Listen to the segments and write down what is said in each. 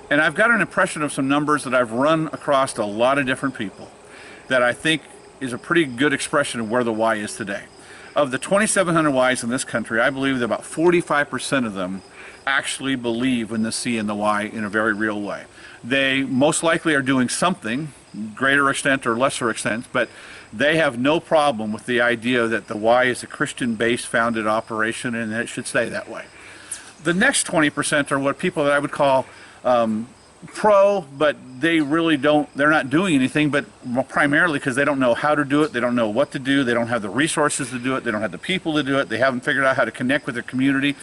And I've got an impression of some numbers that I've run across a lot of different people that I think is a pretty good expression of where the Y is today. Of the 2,700 Ys in this country, I believe that about 45% of them actually believe in the C and the Y in a very real way. They most likely are doing something, greater extent or lesser extent, but they have no problem with the idea that the Y is a Christian-based founded operation and it should stay that way. The next 20% are what people that I would call pro, but they really they're not doing anything, but primarily because they don't know how to do it, they don't know what to do, they don't have the resources to do it, they don't have the people to do it, they haven't figured out how to connect with their community.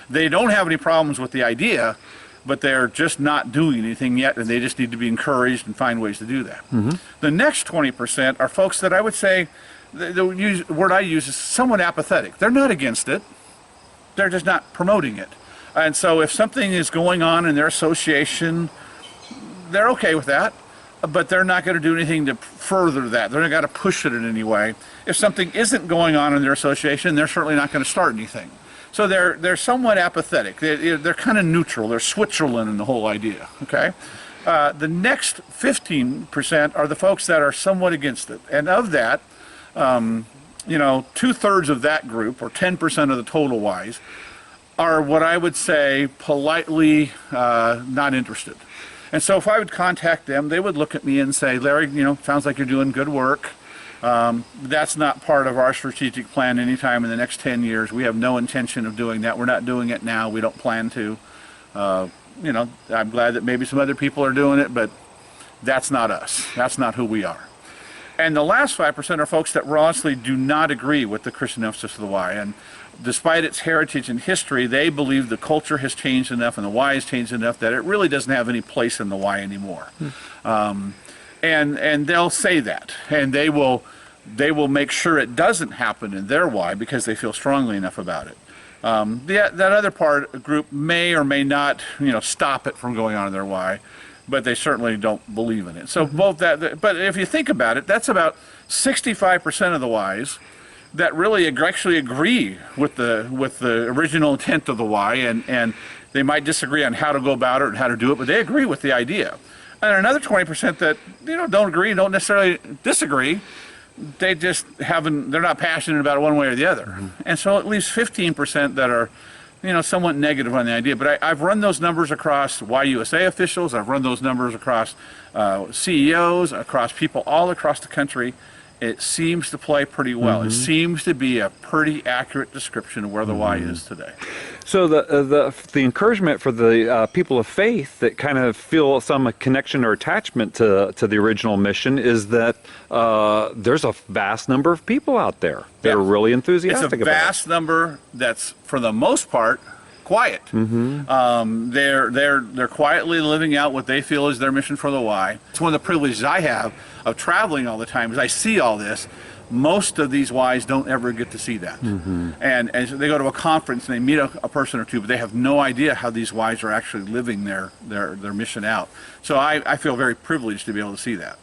They don't have any problems with the idea, but they're just not doing anything yet, and they just need to be encouraged and find ways to do that. The next 20% are folks that I would say, the word I use is somewhat apathetic. They're not against it, they're just not promoting it. And so if something is going on in their association, they're okay with that, but they're not going to do anything to further that. They're not going to push it in any way. If something isn't going on in their association, they're certainly not going to start anything. So they're somewhat apathetic. They're kind of neutral. They're Switzerland in the whole idea, okay? The next 15% are the folks that are somewhat against it. And of that, you know, 2/3 of that group, or 10% of the total Ys, are what I would say politely not interested. And so if I would contact them, they would look at me and say, Larry, you know, sounds like you're doing good work. That's not part of our strategic plan anytime in the next 10 years. We have no intention of doing that. We're not doing it now. We don't plan to. You know, I'm glad that maybe some other people are doing it, but that's not us. That's not who we are. And the last 5% are folks that honestly do not agree with the Christian emphasis of the Y. And despite its heritage and history, they believe the culture has changed enough and the Y has changed enough that it really doesn't have any place in the Y anymore. And they'll say that, and they will make sure it doesn't happen in their Y because they feel strongly enough about it. That other group may or may not, you know, stop it from going on in their Y, but they certainly don't believe in it. So both that, but if you think about it, that's about 65% of the Ys that really actually agree with the original intent of the Y, and they might disagree on how to go about it and how to do it, but they agree with the idea. And another 20% that, you know, don't agree, don't necessarily disagree, they just they're not passionate about it one way or the other. And so at least 15% that are, you know, somewhat negative on the idea. But I've run those numbers across YUSA officials, I've run those numbers across CEOs, across people all across the country. It seems to play pretty well. It seems to be a pretty accurate description of where the Y is today. So the encouragement for the people of faith that kind of feel some connection or attachment to the original mission is that there's a vast number of people out there that are really enthusiastic about it. It's a vast number that's, for the most part, quiet. They're quietly living out what they feel is their mission for the Y. It's one of the privileges I have of traveling all the time, is I see all this. Most of these Ys don't ever get to see that. And so they go to a conference and they meet a person or two, but they have no idea how these Ys are actually living their mission out. So I feel very privileged to be able to see that.